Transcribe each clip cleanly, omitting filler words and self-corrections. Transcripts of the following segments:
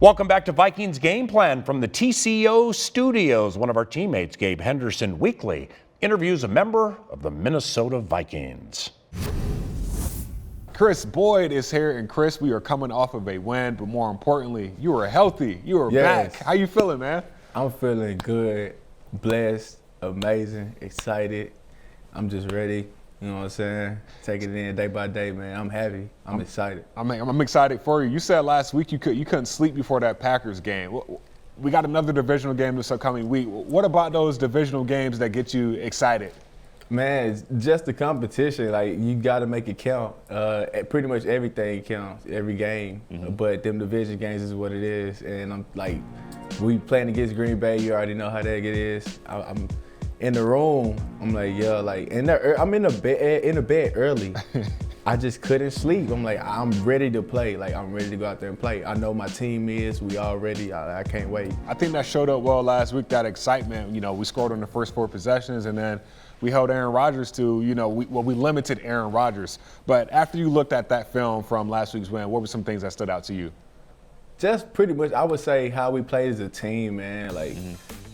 Welcome back to Vikings Game Plan from the TCO studios. One of our teammates, Gabe Henderson, weekly interviews a member of the Minnesota Vikings. Kris Boyd is here, and Kris, we are coming off of a win, but more importantly, you are healthy. You are back. How you feeling, man? I'm feeling good, blessed, amazing, excited. I'm just ready. You know what I'm saying? Taking it in day by day, man. I'm happy. I'm excited. I'm excited for you. You said last week you couldn't sleep before that Packers game. We got another divisional game this upcoming week. What about those divisional games that get you excited? Man, it's just the competition. Like, you got to make it count. Pretty much everything counts, every game. Mm-hmm. But them division games is what it is. And I'm like, we playing against Green Bay. You already know how that it is. I'm in the room. I'm like, yeah, like, I'm in the bed early. I just couldn't sleep. I'm like, I'm ready to play. Like, I'm ready to go out there and play. I know my team is. We all ready. I can't wait. I think that showed up well last week, that excitement. You know, we scored on the first 4 possessions, and then we held Aaron Rodgers to, we limited Aaron Rodgers. But after you looked at that film from last week's win, what were some things that stood out to you? Just pretty much, I would say how we played as a team, man. Like,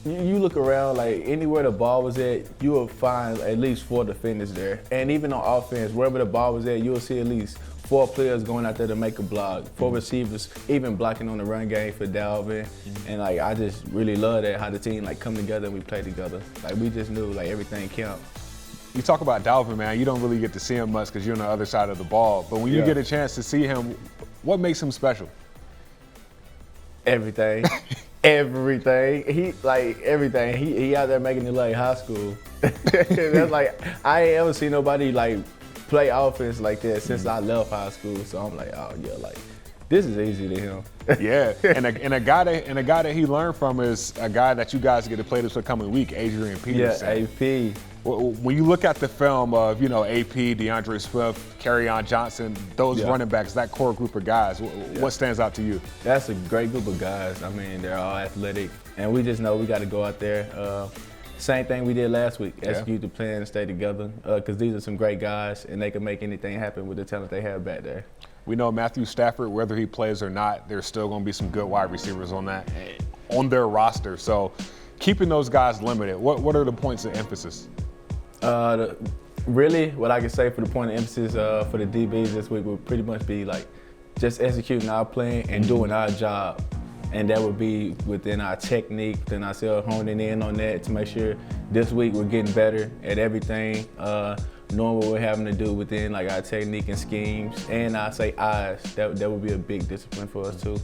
you look around, like, anywhere the ball was at, you will find at least 4 defenders there. And even on offense, wherever the ball was at, you'll see at least 4 players going out there to make a block, 4 receivers, even blocking on the run game for Dalvin. And, like, I just really love that, how the team, like, come together and we play together. Like, we just knew, like, everything counts. You talk about Dalvin, man. You don't really get to see him much because you're on the other side of the ball. But when you get a chance to see him, what makes him special? Everything. Everything. Everything. He out there making it like high school. That's like, I ain't ever seen nobody like play offense like that since I left high school. So I'm like, oh yeah, like, this is easy to him. Yeah, and a guy that he learned from is a guy that you guys get to play this coming week, Adrian Peterson. Yeah, AP. When you look at the film of, AP, DeAndre Swift, Kerryon Johnson, those running backs, that core group of guys, what stands out to you? That's a great group of guys. I mean, they're all athletic, and we just know we got to go out there. Same thing we did last week, execute the plan and stay together, because these are some great guys, and they can make anything happen with the talent they have back there. We know Matthew Stafford, whether he plays or not, there's still going to be some good wide receivers on their roster. So keeping those guys limited, what are the points of emphasis? Really, what I can say for the point of emphasis for the DBs this week would pretty much be like just executing our plan and doing our job. And that would be within our technique, within ourselves, honing in on that to make sure this week we're getting better at everything, knowing what we're having to do within like our technique and schemes, and I say eyes. That would be a big discipline for us too.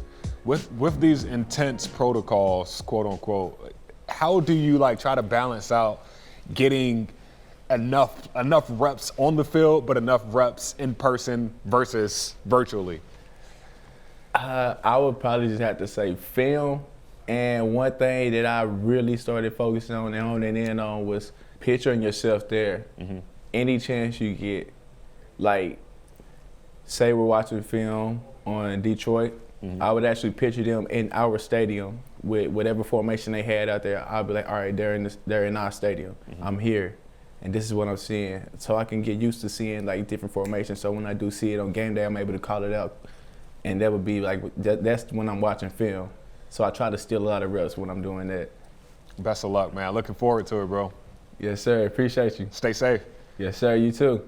With these intense protocols, quote unquote, how do you like try to balance out getting enough reps on the field, but enough reps in person versus virtually? I would probably just have to say film. And one thing that I really started focusing on and honing in on was picturing yourself there. Mm-hmm. Any chance you get. Like, say we're watching film on Detroit, I would actually picture them in our stadium with whatever formation they had out there. I'll be like, all right, they're in our stadium. I'm here. And this is what I'm seeing. So I can get used to seeing like different formations. So when I do see it on game day, I'm able to call it out. And that would be like, that's when I'm watching film. So I try to steal a lot of reps when I'm doing that. Best of luck, man. Looking forward to it, bro. Yes, sir. Appreciate you. Stay safe. Yes, sir. You too.